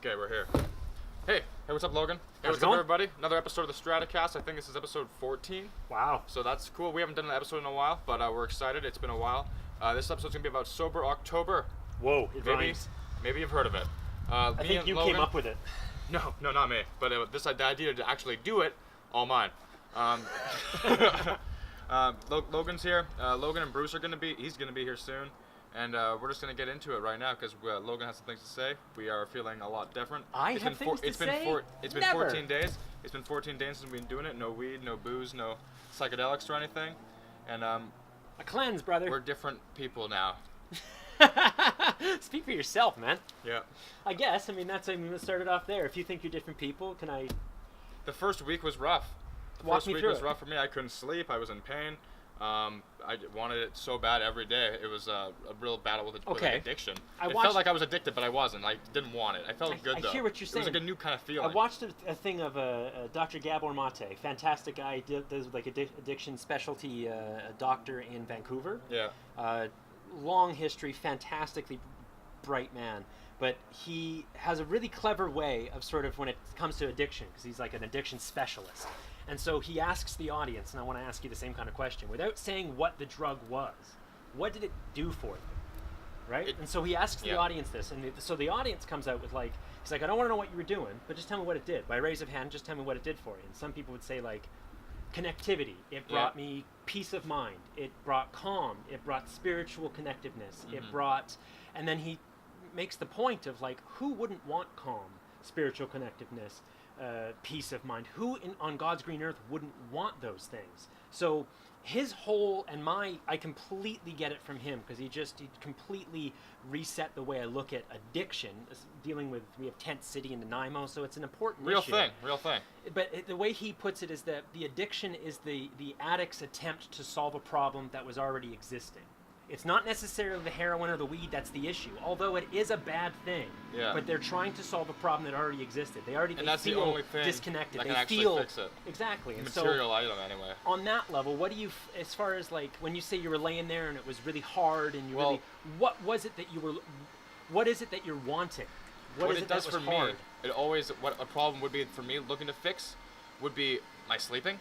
Okay, we're here. Hey, what's up, Logan? Hey, How's what's it up, going? everybody? Another episode of the StratOast. I think this is episode 14. Wow. So that's cool. We haven't done an episode in a while, but we're excited. It's been a while. This episode's gonna be about Sober October. Whoa, it Maybe, rhymes. maybe you've heard of it. I Me think and you Logan, came up with it. No, not me. But the idea to actually do it, all mine. Logan's here. Logan and Bruce are he's gonna be here soon. And we're just going to get into it right now because Logan has some things to say. We are feeling a lot different. It's been 14 days. It's been 14 days since we've been doing it. No weed, no booze, no psychedelics or anything. And A cleanse, brother. we're different people now. Speak for yourself, man. Yeah. I guess. Let's start it off there. If you think you're different people, can I... The first week was rough. The Walk first me week through was it. rough for me. I couldn't sleep. I was in pain. I wanted it so bad every day. It was a real battle with Okay. addiction. I It watched- felt like I was addicted, but I wasn't. I didn't want it. I felt good, though. I hear what you're saying. It was like a new kind of feeling. I watched a thing of Dr. Gabor Mate, fantastic guy, does like addiction specialty doctor in Vancouver. Yeah. Long history, fantastically bright man. But he has a really clever way of sort of when it comes to addiction, because he's like an addiction specialist. And so he asks the audience, and I want to ask you the same kind of question, without saying what the drug was. What did it do for them? Right? And so he asks the audience this, and so the audience comes out with he's like, I don't want to know what you were doing, but just tell me what it did. By raise of hand, just tell me what it did for you. And some people would say connectivity. It brought me peace of mind. It brought calm. It brought spiritual connectiveness. Mm-hmm. It brought, and then he makes the point of who wouldn't want calm, spiritual connectiveness, peace of mind? Who on God's green earth wouldn't want those things? So his whole I completely get it from him because he completely reset the way I look at addiction. We have Tent City and Nanaimo, so it's an important Real issue. thing. But the way he puts it is that the addiction is the addict's attempt to solve a problem that was already existing. It's not necessarily the heroin or the weed that's the issue, although it is a bad thing. Yeah. But they're trying to solve a problem that already existed. They That's the feel only thing disconnected. that They can actually feel fix it. exactly. And Material so item, anyway. on that level, what do you, as far as when you say you were laying there and it was really hard and what was it that you were? What is it that you're wanting? What is it does that for was me, hard? what a problem would be for me looking to fix would be my sleeping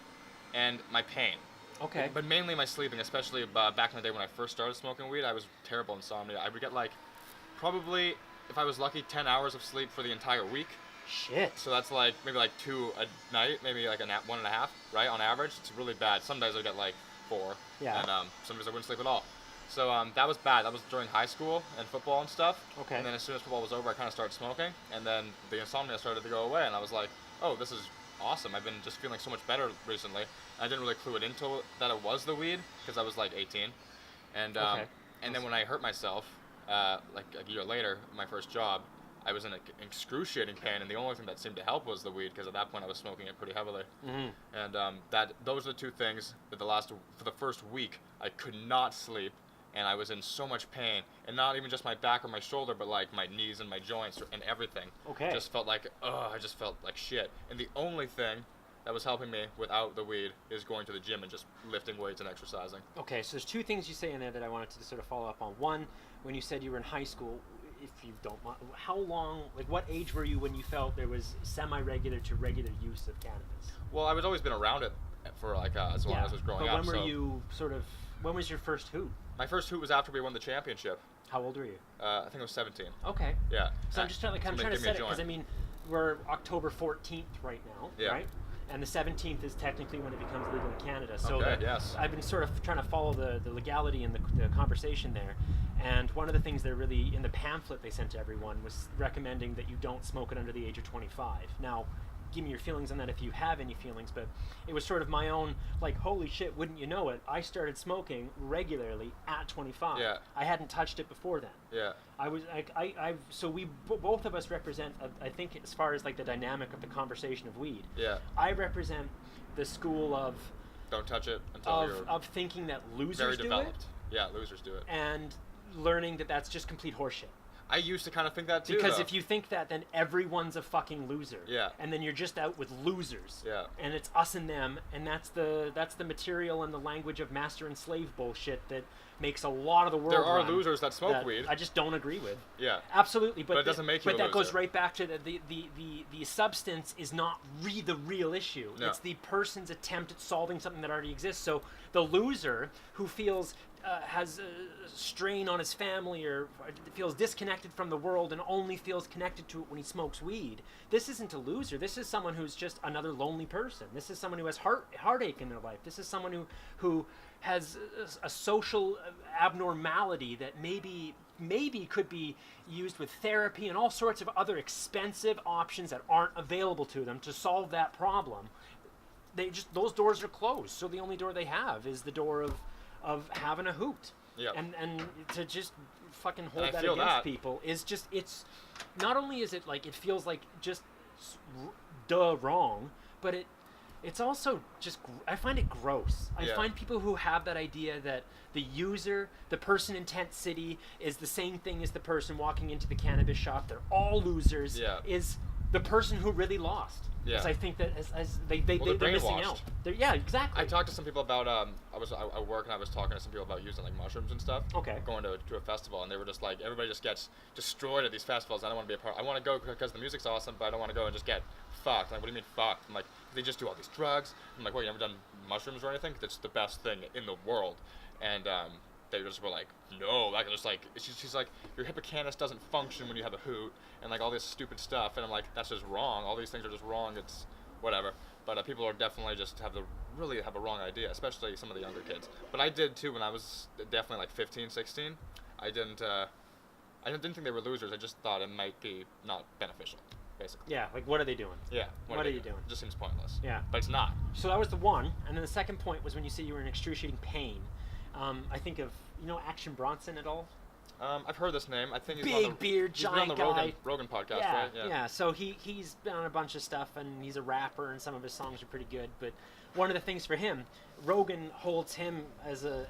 and my pain. Okay. But mainly my sleeping, especially back in the day when I first started smoking weed. I was terrible insomnia. I would get probably, if I was lucky, 10 hours of sleep for the entire week. Shit. So that's maybe 2 a night, maybe 1.5, right, on average. It's really bad. Some days I get 4. Yeah. And some days I wouldn't sleep at all. So that was bad. That was during high school and football and stuff. Okay. And then as soon as football was over, I kind of started smoking. And then the insomnia started to go away. And I was like, oh, this is awesome. I've been just feeling so much better recently. I didn't really clue it into that it was the weed because I was 18. And and then when I hurt myself, a year later, my first job, I was in excruciating pain, and the only thing that seemed to help was the weed because at that point I was smoking it pretty heavily. Mm-hmm. And those are the two things that for the first week I could not sleep, and I was in so much pain, and not even just my back or my shoulder, but my knees and my joints and everything. Okay. Just felt I just felt like shit. And the only thing that was helping me without the weed is going to the gym and just lifting weights and exercising. Okay, so there's two things you say in there that I wanted to sort of follow up on. One, when you said you were in high school, if you don't mind, how long, what age were you when you felt there was semi-regular to regular use of cannabis? Well, I've always been around it for as long as I was growing up. But when was your first hoot? My first hoot was after we won the championship. How old were you? I think I was 17. Okay. Yeah. So I'm just trying to set it, because we're October 14th right now, right? And the 17th is technically when it becomes legal in Canada. So I've been sort of trying to follow the legality and the conversation there. And one of the things they're really, in the pamphlet they sent to everyone, was recommending that you don't smoke it under the age of 25. Now, give me your feelings on that if you have any feelings, but it was sort of my own, holy shit, wouldn't you know it, I started smoking regularly at 25. Yeah. I hadn't touched it before then. Yeah. So we both of us represent, I think, as far as the dynamic of the conversation of weed. Yeah. I represent the school of don't touch it until you're of thinking that losers very do developed. it. Yeah, losers do it. And learning that that's just complete horseshit. I used to kind of think that too. Because though. if you think that, then everyone's a fucking loser. Yeah. And then you're just out with losers. Yeah. And it's us and them, and that's the material and the language of master and slave bullshit that makes a lot of the world. There are run losers that smoke weed. I just don't agree with. Yeah. Absolutely, but it doesn't make you. But a that goes loser. right back to the substance is not the real issue. No. It's the person's attempt at solving something that already exists. So the loser who feels has a strain on his family or feels disconnected from the world and only feels connected to it when he smokes weed. This isn't a loser. This is someone who's just another lonely person. This is someone who has heartache in their life. This is someone who has a social abnormality that maybe could be used with therapy and all sorts of other expensive options that aren't available to them to solve that problem. Those doors are closed. So the only door they have is the door of having a hoot. Yeah. And to just fucking hold And I that feel against that. people is just, it's not only is it like, it feels like just wrong, but it's also just, I find it gross. I find people who have that idea that the user, the person in Tent City is the same thing as the person walking into the cannabis shop. They're all losers. Yeah. Is the person who really lost. Yeah. Because I think that as they're they're missing brainwashed. out. Yeah, exactly. I talked to some people about I was at work and I was talking to some people about using like mushrooms and stuff. Okay. Going to a festival and they were just like, everybody just gets destroyed at these festivals. I don't want to be a part. I want to go because the music's awesome, but I don't want to go and just get fucked. Like, what do you mean fucked? I'm like, they just do all these drugs. I'm like, what, you never done mushrooms or anything? It's the best thing in the world. And they just were like, no, like just like she's like, your hippocampus doesn't function when you have a hoot and like all this stupid stuff. And I'm like, that's just wrong. All these things are just wrong. It's whatever. But people are definitely just really have a wrong idea, especially some of the younger kids. But I did too when I was definitely like 15, 16. I didn't think they were losers. I just thought it might be not beneficial, basically. Yeah, like what are they doing? Yeah. What are you doing? It just seems pointless. Yeah. But it's not. So that was the one, and then the second point was when you say you were in excruciating pain. I think of, Action Bronson at all? I've heard this name. I think he's Big on the, beard, he's been on giant the guy. Rogan podcast, Yeah, right? yeah. So he's been on a bunch of stuff, and he's a rapper, and some of his songs are pretty good. But one of the things for him, Rogan holds him as the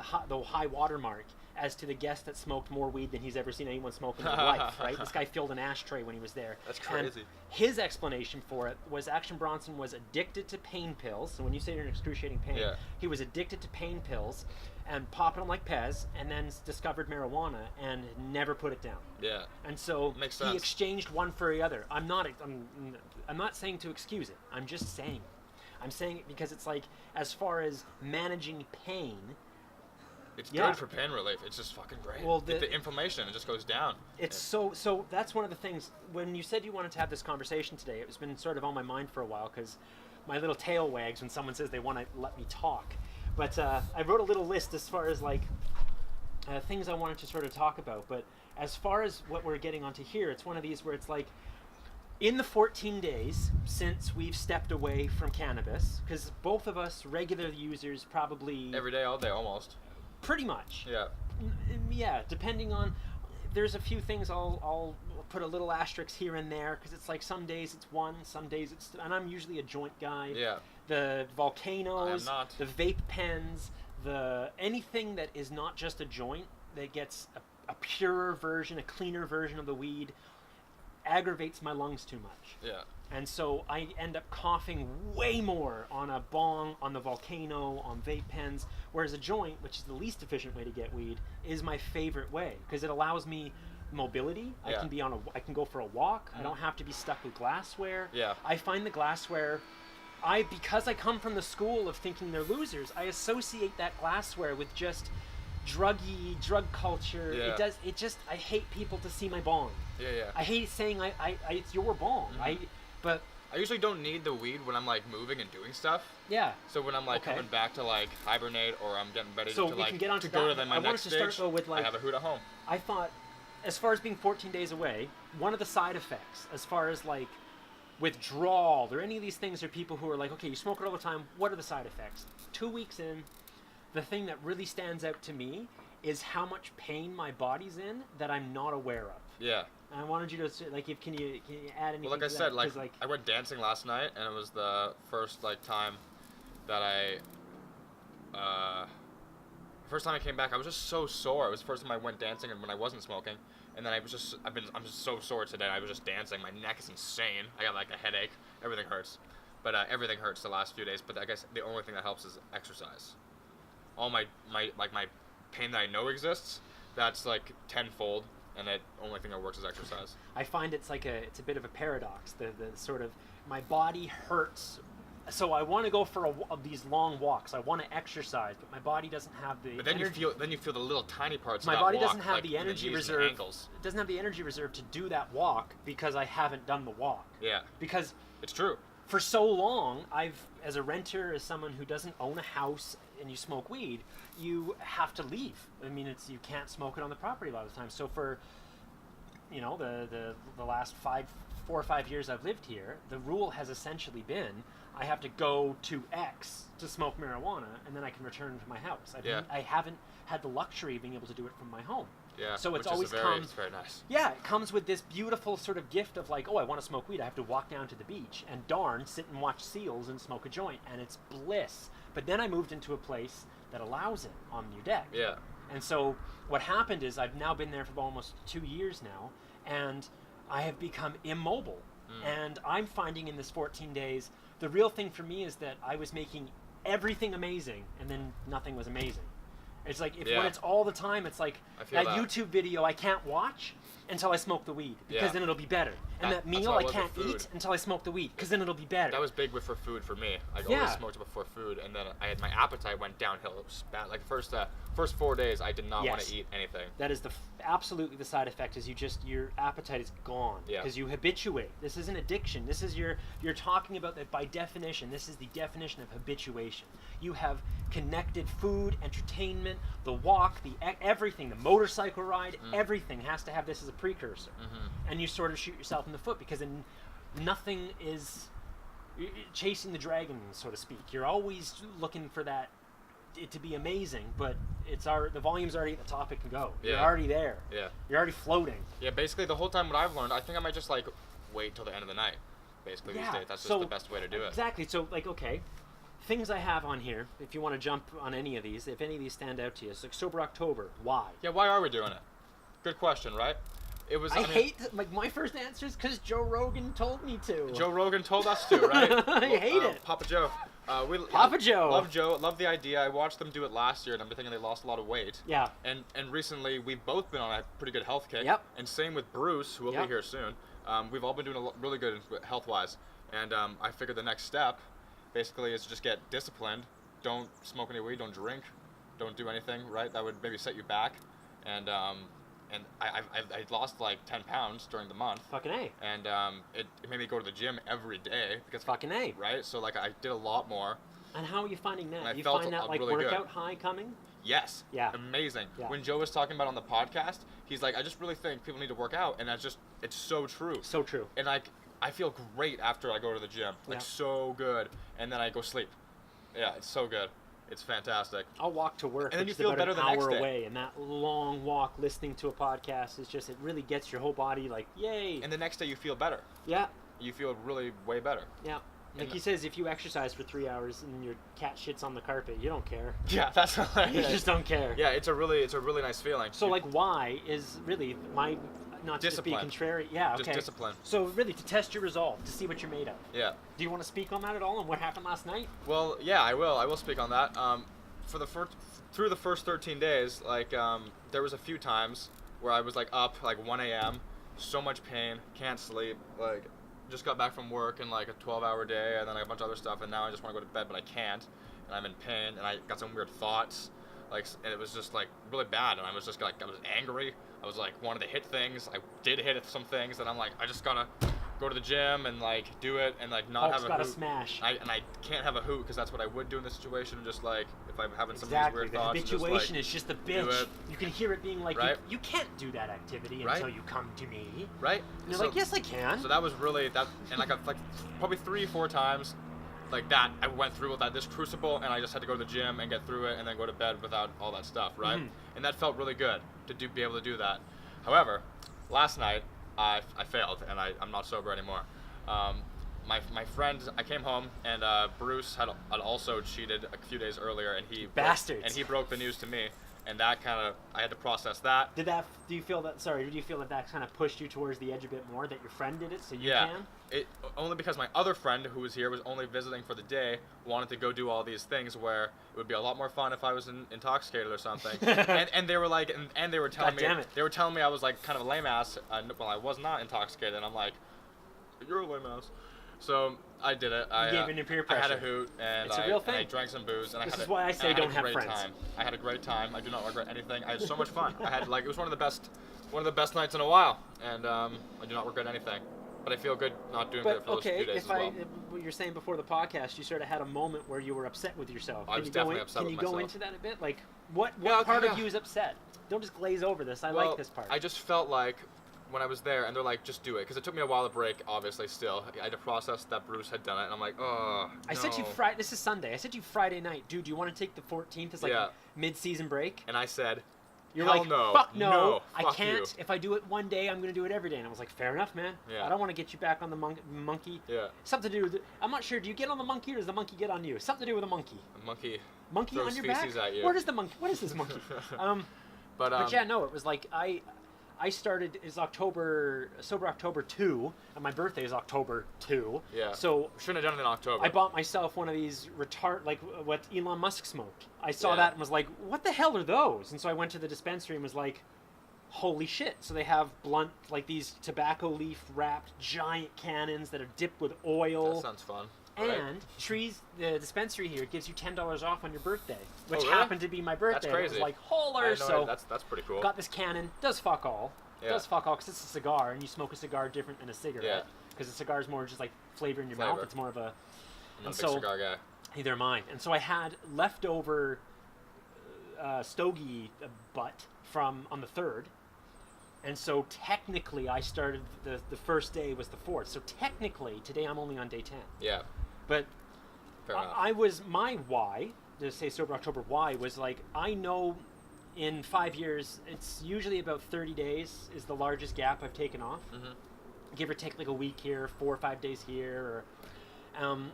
high watermark as to the guest that smoked more weed than he's ever seen anyone smoke in his life. Right? This guy filled an ashtray when he was there. That's crazy. And his explanation for it was Action Bronson was addicted to pain pills. So when you say you're in excruciating pain, he was addicted to pain pills and popping them like Pez, and then discovered marijuana and never put it down. Yeah. And so Makes he sense. exchanged one for the other. I'm not saying to excuse it. I'm just saying it. I'm saying it because it's like, as far as managing pain, it's good for pain relief. It's just fucking great. Well, the inflammation, it just goes down. It's so that's one of the things. When you said you wanted to have this conversation today, it's been sort of on my mind for a while because my little tail wags when someone says they want to let me talk. But I wrote a little list as far as like things I wanted to sort of talk about. But as far as what we're getting onto here, it's one of these where it's like, in the 14 days since we've stepped away from cannabis, because both of us, regular users, probably... Every day, all day, almost. Pretty much. Yeah. Yeah, depending on... There's a few things I'll put a little asterisk here and there, because it's like some days it's one, some days it's... And I'm usually a joint guy. Yeah. The volcanoes, I am not. the vape pens, anything that is not just a joint, that gets a purer version, a cleaner version of the weed, aggravates my lungs too much. Yeah. And so I end up coughing way more on a bong, on the volcano, on vape pens, whereas a joint, which is the least efficient way to get weed, is my favorite way because it allows me mobility. Yeah. I can go for a walk. I don't have to be stuck with glassware. Yeah. I find the glassware, because I come from the school of thinking they're losers, I associate that glassware with just drug culture. Yeah. I hate people to see my bong. Yeah, yeah. I hate saying it's your bong. I usually don't need the weed when I'm like moving and doing stuff. Yeah. So when I'm like coming back to like hibernate or I'm getting ready So to we like can get onto to go that. to my I wanted next to stage, start though with like I have a hoot at home. I thought, as far as being 14 days away, one of the side effects, as far as like withdrawal or any of these things, are people who are like, okay, you smoke it all the time. What are the side effects? 2 weeks in, the thing that really stands out to me is how much pain my body's in that I'm not aware of. Yeah. And I wanted you to like, can you add anything? Well, like I to said, that? like 'Cause, I went dancing last night, and it was the first like time that I first time I came back, I was just so sore. It was the first time I went dancing and when I wasn't smoking. And then I'm just so sore today. I was just dancing. My neck is insane. I got like a headache. Everything hurts. But everything hurts the last few days. But I guess the only thing that helps is exercise. All my pain that I know exists, that's like tenfold. And the only thing that works is exercise. I find it's a bit of a paradox. The sort of, my body hurts, so I want to go for these long walks. I want to exercise, but my body doesn't have the. But then you feel the little tiny parts. My of that body walk, doesn't have like the energy reserve. It doesn't have the energy reserve to do that walk because I haven't done the walk. Yeah. Because it's true. For so long, as a renter, as someone who doesn't own a house, and you smoke weed, you have to leave. I mean, you can't smoke it on the property a lot of the time. So for, the last 4 or 5 years I've lived here, the rule has essentially been I have to go to X to smoke marijuana, and then I can return to my house. I haven't had the luxury of being able to do it from my home. Yeah, so it's it's very nice. Yeah, it comes with this beautiful sort of gift of like, oh, I want to smoke weed. I have to walk down to the beach and sit and watch seals and smoke a joint, and it's bliss. But then I moved into a place that allows it on your deck. Yeah. And so what happened is I've now been there for almost 2 years now, and I have become immobile. And I'm finding in this 14 days, the real thing for me is that I was making everything amazing, and then nothing was amazing. It's like when it's all the time, it's like that YouTube video I can't watch until I smoke the weed, because then it'll be better. And that meal I can't eat until I smoke the weed, because then it'll be better. That was big for food for me. I always smoked before food, and then my appetite went downhill. It was bad. Like first 4 days, I did not want to eat anything. That is absolutely the side effect. Is your appetite is gone because you habituate. This is an addiction. This is you're talking about that by definition. This is the definition of habituation. You have connected food, entertainment, the walk, everything, the motorcycle ride, everything has to have this as a precursor. And you sort of shoot yourself in the foot, because then nothing is chasing the dragon, so to speak. You're always looking for it to be amazing, but the volume's already at the top it can go. You're already there. Yeah. You're already floating. Yeah, basically the whole time what I've learned, I think I might just wait till the end of the night. Basically these days. That's just the best way to do it. Exactly. So okay. Things I have on here, if you want to jump on any of these, if any of these stand out to you, it's like Sober October. Why? Yeah, why are we doing it? Good question, right? It was. I hate my first answer is because Joe Rogan told me to. Joe Rogan told us to, right? I hate it. Papa Joe. Papa Joe. Love Joe. Love the idea. I watched them do it last year, and I'm thinking they lost a lot of weight. Yeah. And recently we've both been on a pretty good health kick. Yep. And same with Bruce, who will be here soon. We've all been doing really good health-wise, and I figured the next step, basically, is just get disciplined. Don't smoke any weed. Don't drink. Don't do anything. Right? That would maybe set you back. And I lost like 10 pounds during the month. Fucking A. And it made me go to the gym every day because fucking A. Right? So I did a lot more. And how are you finding that? And you find that really workout good. High coming? Yes. Yeah. Amazing. Yeah. When Joe was talking about on the podcast, he's like, I just really think people need to work out, and it's so true. So true. And I feel great after I go to the gym. So good. And then I go sleep. Yeah, it's so good. It's fantastic. I'll walk to work, and then you it's feel about better an the hour next day. away, and that long walk listening to a podcast is just, it really gets your whole body like, yay. And the next day you feel better. Yeah. You feel really way better. Yeah. Like he says, if you exercise for 3 hours and your cat shits on the carpet, you don't care. Yeah, that's hilarious. You just don't care. Yeah, it's a really nice feeling. So why is really not to just be contrary. Yeah, okay. Just discipline. So really to test your resolve, to see what you're made of. Yeah. Do you want to speak on that at all and what happened last night? Well, yeah, I will. I will speak on that. Through the first 13 days, there was a few times where I was up 1 a.m., so much pain, can't sleep, just got back from work in a 12-hour day, and then a bunch of other stuff, and now I just want to go to bed, but I can't, and I'm in pain, and I got some weird thoughts, and it was just really bad, and I was just I was angry. I was wanted to hit things. I did hit some things, and I'm I just gotta go to the gym and do it, and not Hulk's have a gotta hoot. Smash. I can't have a hoot because that's what I would do in this situation. Just if I'm having some of these Exactly. weird The thoughts. habituation is just a bitch. You can hear it being right? you can't do that activity until you come to me. Right. And you're yes, I can. So that was really that, and probably 3 or 4 times. That I went through with this crucible, and I just had to go to the gym and get through it, and then go to bed without all that stuff, right? Mm-hmm. And that felt really good to be able to do that. However, last night I failed, and I'm not sober anymore. my friend, I came home and Bruce had also cheated a few days earlier, and Bastards. He broke the news to me, and that kind of, I had to process that. Do you feel that kind of pushed you towards the edge a bit more, that your friend did it so you Yeah. can? Only because my other friend who was here was only visiting for the day, wanted to go do all these things where it would be a lot more fun if I was intoxicated or something. and they were like, and they were telling God damn it. they were telling me I was like kind of a lame ass. Well, I was not intoxicated, and I'm like, you're a lame ass. So I did it. You gave in your peer pressure. I had a hoot, and It's a real thing. I drank some booze, and This I had is why I say don't have great friends. time. I had a great time. I do not regret anything. I had so much fun. I had it was one of the best nights in a while, and I do not regret anything. But I feel good not doing it for those few days as well. What you're saying before the podcast, you sort of had a moment where you were upset with yourself. I was definitely upset with myself. Can you go into that a bit? Like, what part of you is upset? Don't just glaze over this. I like this part. I just felt like when I was there, and they're like, just do it, because it took me a while to break. Obviously, still, I had to process that Bruce had done it, and I'm like, oh. I said to you Friday. This is Sunday. I said to you Friday night, dude. Do you want to take the 14th as like a mid-season break? And I said, You're hell like, no, fuck no, I fuck can't. you. If I do it one day, I'm gonna do it every day. And I was like, fair enough, man. Yeah. I don't want to get you back on the monkey. Yeah. Something to do with. I'm not sure. Do you get on the monkey, or does the monkey get on you? Something to do with a monkey. A monkey. Monkey throws on your back? feces at you. Where does the monkey? What is this monkey? But yeah, no, it was like I started Sober October 2, and my birthday is October 2. Yeah. So shouldn't have done it in October. I bought myself one of these like what Elon Musk smoked. I saw that and was like, what the hell are those? And so I went to the dispensary and was like, holy shit. So they have blunt, like these tobacco leaf wrapped giant cannons that are dipped with oil. That sounds fun. And the dispensary here gives you $10 off on your birthday, which really? happened to be my birthday. That's crazy. It was like, holler. So that's pretty cool. got this cannon. Does fuck all. Yeah. Does fuck all because it's a cigar, and you smoke a cigar different than a cigarette. Because a cigar is more just like flavor in your mouth. It's more of a. I'm a big cigar guy. Neither am I. And so I had leftover stogie butt from on the 3rd. And so technically I started the first day was the 4th. So technically today I'm only on day 10. Yeah. But Fair enough. I was my why to say Sober October why was like I know in 5 years it's usually about 30 days is the largest gap I've taken off. Mm-hmm. Give or take like a week here, 4 or 5 days here, or I'm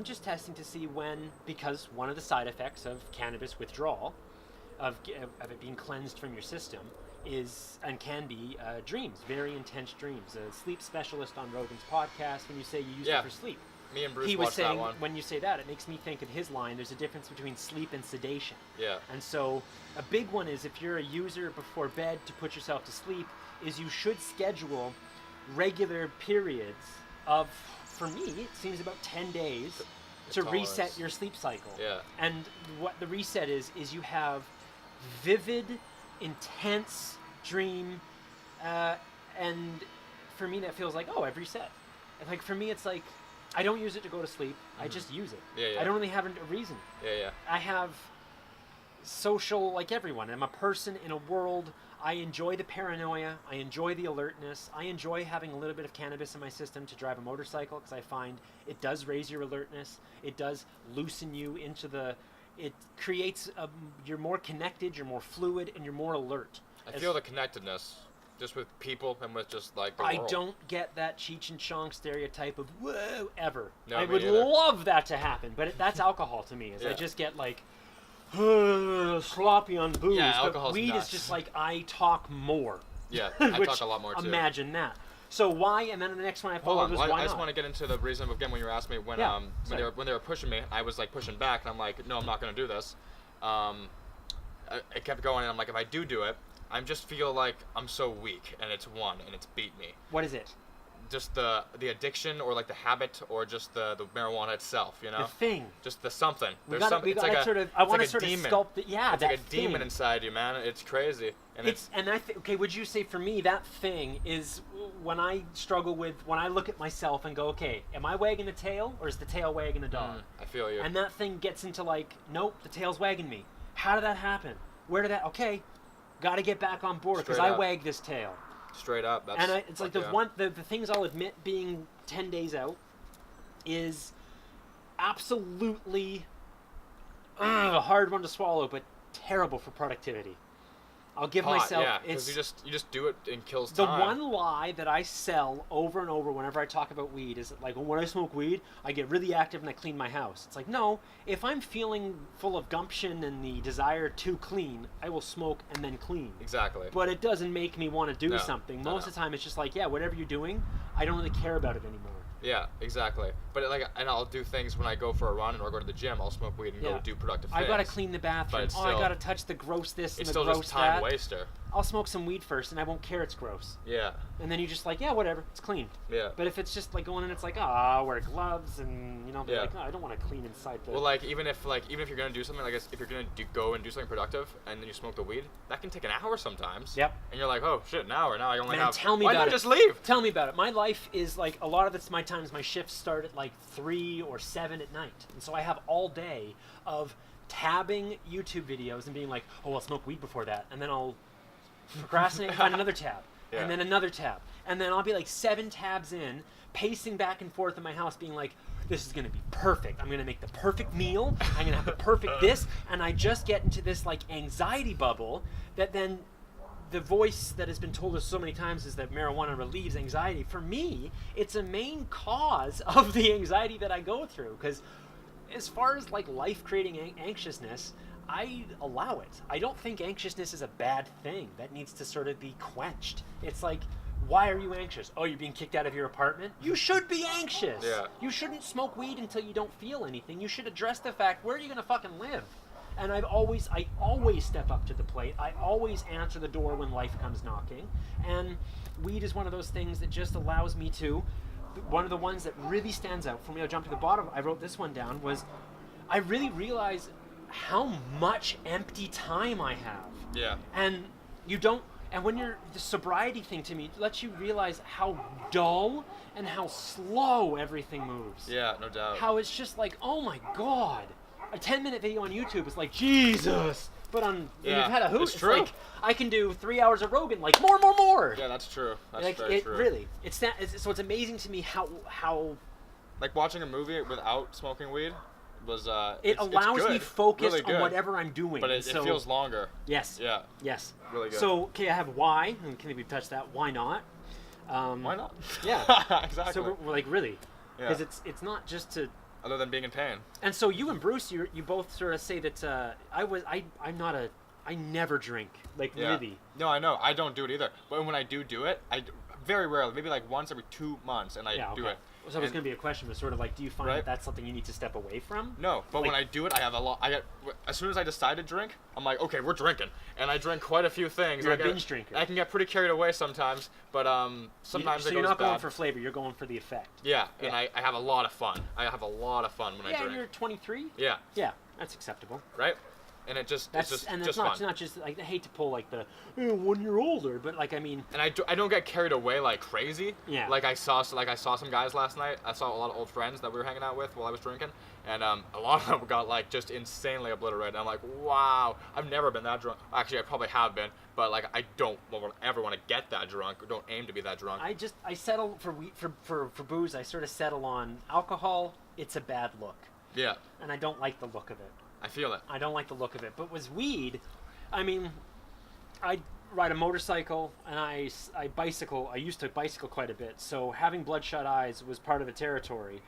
just testing to see when, because one of the side effects of cannabis withdrawal, of it being cleansed from your system, is and can be dreams, very intense dreams. A sleep specialist on Rogan's podcast, when you say you use it for sleep, me and Bruce he was watched saying that one. when you say that, it makes me think of his line. There's a difference between sleep and sedation. Yeah. And so a big one is if you're a user before bed to put yourself to sleep, is you should schedule regular periods of, for me, it seems about 10 days to reset your sleep cycle. Yeah. And what the reset is you have vivid, intense dream, and for me that feels like, oh, I've reset. And like for me it's like, I don't use it to go to sleep, I just use it. Yeah. I don't really have a reason. Yeah. I have social, like everyone. I'm a person in a world. I enjoy the paranoia. I enjoy the alertness. I enjoy having a little bit of cannabis in my system to drive a motorcycle because I find it does raise your alertness. It does loosen you into the... It creates... you're more connected, you're more fluid, and you're more alert. I feel the connectedness just with people and with just like the I world. don't get that Cheech and Chong stereotype of whoa ever. No, I me would neither. love that to happen, but that's alcohol to me. I just get like sloppy on booze. Yeah, but alcohol's weed nuts. is just like I talk more. Yeah, I Which, talk a lot more too. Imagine that. So why? And then the next one I Hold followed on, was I why just not? want to get into the reason again when you were asking me when when they were pushing me, I was like pushing back, and I'm like, no, I'm not going to do this. It kept going, and I'm like, if I do it, I just feel like I'm so weak, and it's won, and it's beat me. What is it? Just the addiction, or like the habit, or just the marijuana itself, you know? The thing. Just the something. We There's got like sort of. I want to like sort of demon. sculpt it. Yeah, It's that like a thing. demon inside you, man. It's crazy. And And I think, okay, would you say for me that thing is when I struggle with, when I look at myself and go, okay, am I wagging the tail or is the tail wagging the dog? I feel you. And that thing gets into like, nope, the tail's wagging me. How did that happen? Where did that, okay, got to get back on board because I wag this tail. Straight up. That's, And it's like the things I'll admit being 10 days out is absolutely a hard one to swallow, but terrible for productivity. I'll give pot, myself. Yeah, because you just do it and kills The time. one lie that I sell over and over whenever I talk about weed is that, like, when I smoke weed, I get really active and I clean my house. It's like, no, if I'm feeling full of gumption and the desire to clean, I will smoke and then clean. Exactly. But it doesn't make me want to do No, something. no, Most no. of the time, it's just like, yeah, whatever you're doing, I don't really care about it anymore. Yeah, exactly. But and I'll do things when I go for a run or go to the gym. I'll smoke weed and go do productive things. I gotta clean the bathroom. But I gotta touch the gross this and it's the still gross just time that. waster. I'll smoke some weed first, and I won't care it's gross. Yeah. And then you're just like, yeah, whatever, it's clean. Yeah. But if it's just like going in, it's like, I'll wear gloves, and be Yeah. like, no, I don't want to clean inside the. Well, like even if you're gonna do something, like if you're gonna go and do something productive, and then you smoke the weed, that can take an hour sometimes. Yep. And you're like, oh shit, an hour. Now I only Man, have. tell me Why about didn't I it. just leave? Tell me about it. My life is like a lot of my times. My shifts start at like 3 or 7 at night, and so I have all day of tabbing YouTube videos and being like, oh, I'll smoke weed before that, and then I'll procrastinate and find another tab, Yeah. and then another tab, and then I'll be like 7 tabs in, pacing back and forth in my house, being like, this is gonna be perfect. I'm gonna make the perfect meal. I'm gonna have the perfect this, and I just get into this like anxiety bubble that then. The voice that has been told us so many times is that marijuana relieves anxiety. For me, it's a main cause of the anxiety that I go through. Because as far as like life-creating anxiousness, I allow it. I don't think anxiousness is a bad thing that needs to sort of be quenched. It's like, why are you anxious? Oh, you're being kicked out of your apartment? You should be anxious. Yeah. You shouldn't smoke weed until you don't feel anything. You should address the fact, where are you going to fucking live? And I always step up to the plate. I always answer the door when life comes knocking. And weed is one of those things that just allows me to. One of the ones that really stands out for me, I'll jump to the bottom, I wrote this one down, was I really realize how much empty time I have. Yeah. And when the sobriety thing to me lets you realize how dull and how slow everything moves. Yeah, no doubt. How it's just like, oh my God. A 10-minute video on YouTube is like, Jesus. But when you've had a hoot, it's true. like, I can do 3 hours of Rogan, like, more. Yeah, that's true. That's like, very true. Really. So it's amazing to me how like watching a movie without smoking weed was it allows me focus really on whatever I'm doing. But it feels longer. Yes. Yeah. Yes. Really good. So, okay, I have why, and can we touch that? Why not? Why not? Yeah. Exactly. So we're like, really. Yeah. Because it's not just to... Other than being in pain. And so you and Bruce, you both sort of say that I never drink, like, really. No, I know. I don't do it either. But when I do it, very rarely, maybe like once every 2 months, and I do it. So it was going to be a question, was sort of like, do you find that that's something you need to step away from? No, but when I do it, I have a lot. As soon as I decide to drink, I'm like, okay, we're drinking, and I drink quite a few things. You're a binge drinker. I can get pretty carried away sometimes, but sometimes so it goes you're not bad. going for flavor, you're going for the effect. Yeah, and I have a lot of fun. I have a lot of fun when I drink. Yeah, and you're 23. Yeah. Yeah, that's acceptable. Right. And it's just not just like, I hate to pull like the 1 year older, but like, I mean. And I don't get carried away like crazy. Yeah. Like I saw some guys last night. I saw a lot of old friends that we were hanging out with while I was drinking, and a lot of them got like just insanely obliterated. And I'm like, wow, I've never been that drunk. Actually, I probably have been, but like I don't ever want to get that drunk or don't aim to be that drunk. I settle for booze. I sort of settle on alcohol. It's a bad look. Yeah. And I don't like the look of it. I feel it. I don't like the look of it. But with weed, I mean, I ride a motorcycle and I bicycle. I used to bicycle quite a bit. So having bloodshot eyes was part of the territory.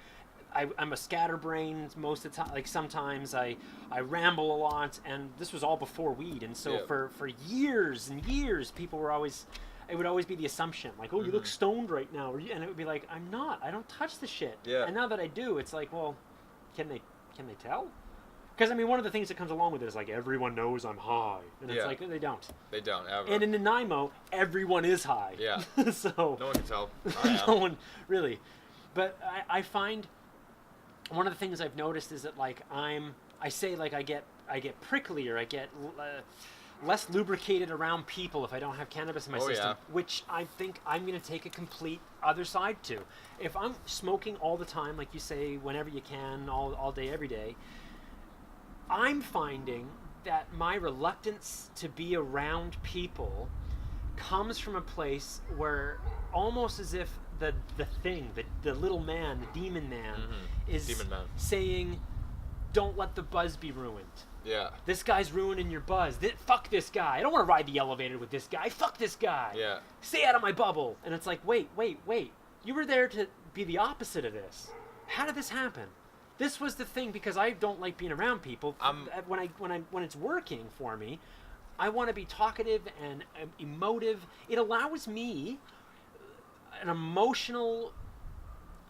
I'm a scatterbrain most of the time. Like sometimes I ramble a lot, and this was all before weed. And so for years and years, people were always... It would always be the assumption, like, oh, you look stoned right now. And it would be like, I'm not. I don't touch the shit. Yeah. And now that I do, it's like, well, can they tell? Because, I mean, one of the things that comes along with it is, like, everyone knows I'm high. And it's like, they don't. They don't, ever. And in Nanaimo, everyone is high. Yeah. So... No one can tell. I am. No one, really. But I find... One of the things I've noticed is that, like, I get pricklier, I get less lubricated around people if I don't have cannabis in my system, which I think I'm going to take a complete other side to. If I'm smoking all the time, like you say, whenever you can, all day, every day, I'm finding that my reluctance to be around people comes from a place where almost as if the thing, the little man, the demon man, is saying, don't let the buzz be ruined. Yeah. This guy's ruining your buzz. Fuck this guy. I don't want to ride the elevator with this guy. Fuck this guy. Yeah. Stay out of my bubble. And it's like, wait. You were there to be the opposite of this. How did this happen? This was the thing, because I don't like being around people. When it's working for me, I want to be talkative and emotive. It allows me an emotional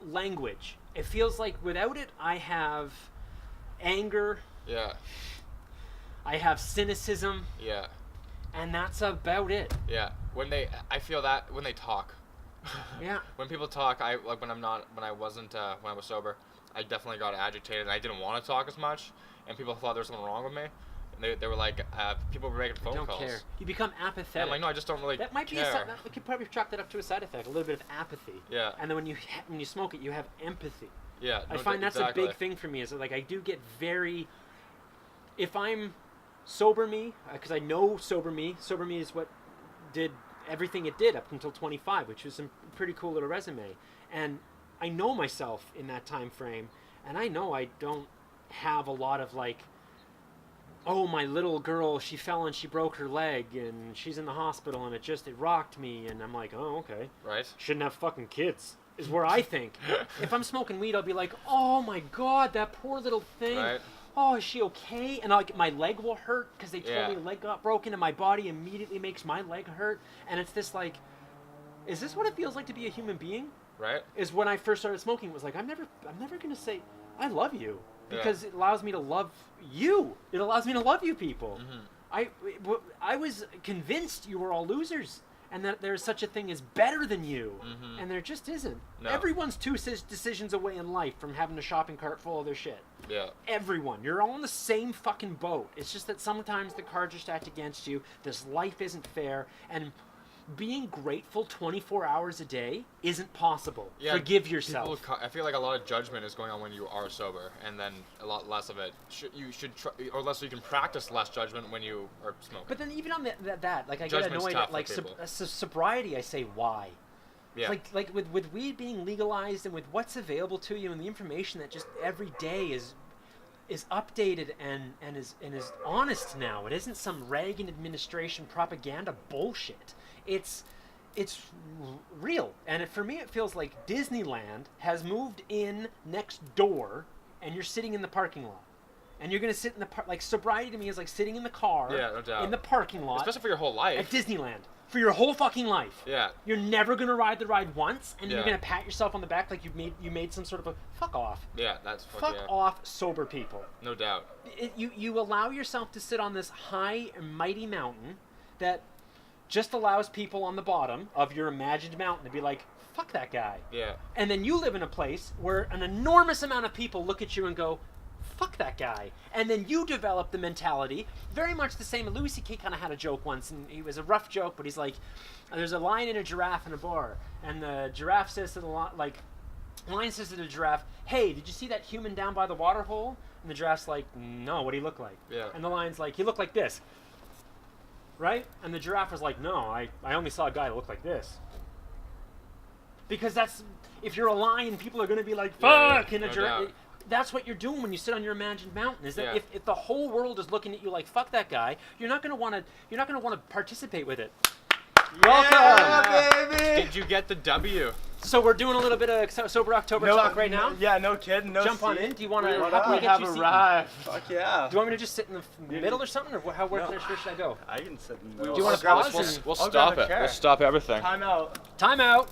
language. It feels like without it, I have anger. Yeah. I have cynicism. Yeah. And that's about it. Yeah. I feel that when they talk. Yeah. When people talk, when I was sober, I definitely got agitated and I didn't want to talk as much, and people thought there was something wrong with me. And they were like, people were making phone calls. Don't care. You become apathetic. And I'm like, no, I just don't really care. That might be we could probably chalk that up to a side effect, a little bit of apathy. Yeah. And then when you smoke it, you have empathy. Yeah. I find that's a big thing for me, is that, like, I do get very, if I'm sober me, because I know sober me is what did everything it did up until 25, which was some pretty cool little resume. And I know myself in that time frame, and I know I don't have a lot of, like, oh, my little girl, she fell and she broke her leg and she's in the hospital and it rocked me, and I'm like, oh, okay. Right. Shouldn't have fucking kids, is where I think. If I'm smoking weed, I'll be like, oh my God, that poor little thing. Right. Oh, is she okay? And like my leg will hurt because they told me the leg got broken, and my body immediately makes my leg hurt. And it's this like, is this what it feels like to be a human being? Right. Is when I first started smoking, it was like, I'm never gonna say I love you, because it allows me to love you. It allows me to love you people. Mm-hmm. I was convinced you were all losers, and that there's such a thing as better than you, and there just isn't. No. Everyone's two decisions away in life from having a shopping cart full of their shit. Yeah. Everyone. You're all in the same fucking boat. It's just that sometimes the cards are stacked against you. This life isn't fair, and being grateful 24 hours a day isn't possible. Yeah, forgive yourself. I feel like a lot of judgment is going on when you are sober, and then a lot less of it. You should try, or less, so you can practice less judgment when you are smoking. But then even on that, like, I get annoyed at, like, sobriety. I say, why? Yeah. Like with weed being legalized, and with what's available to you, and the information that just every day is updated and is honest now. It isn't some Reagan administration propaganda bullshit. It's real. And for me, it feels like Disneyland has moved in next door, and you're sitting in the parking lot. And you're going to sit in the like, sobriety to me is like sitting in the car, no doubt, in the parking lot. Especially for your whole life. At Disneyland. For your whole fucking life. Yeah. You're never going to ride the ride once, and you're going to pat yourself on the back like you made some sort of a fuck off. Yeah, that's fuck off, sober people. No doubt. You allow yourself to sit on this high and mighty mountain that just allows people on the bottom of your imagined mountain to be like, fuck that guy. Yeah. And then you live in a place where an enormous amount of people look at you and go, fuck that guy. And then you develop the mentality, very much the same. Louis C.K. kind of had a joke once, and it was a rough joke, but he's like, there's a lion and a giraffe in a bar, and the giraffe says to the lion says to the giraffe, hey, did you see that human down by the water hole? And the giraffe's like, no, what do he look like? Yeah. And the lion's like, he looked like this. Right? And the giraffe was like, no, I only saw a guy that looked like this. Because that's, if you're a lion, people are going to be like, fuck, and a giraffe. That's what you're doing when you sit on your imagined mountain. Is that if the whole world is looking at you like, fuck that guy, you're not going to want to participate with it. Welcome, baby. Did you get the W? So we're doing a little bit of Sober October talk right now. Yeah, no kidding. No. Jump on in. Do you want to? How can we get you arrived? Fuck yeah. Do you want me to just sit in the middle or something, or where should I go? I can sit in the middle. Do you want to pause? We'll stop it. We'll stop everything. Time out. Time out.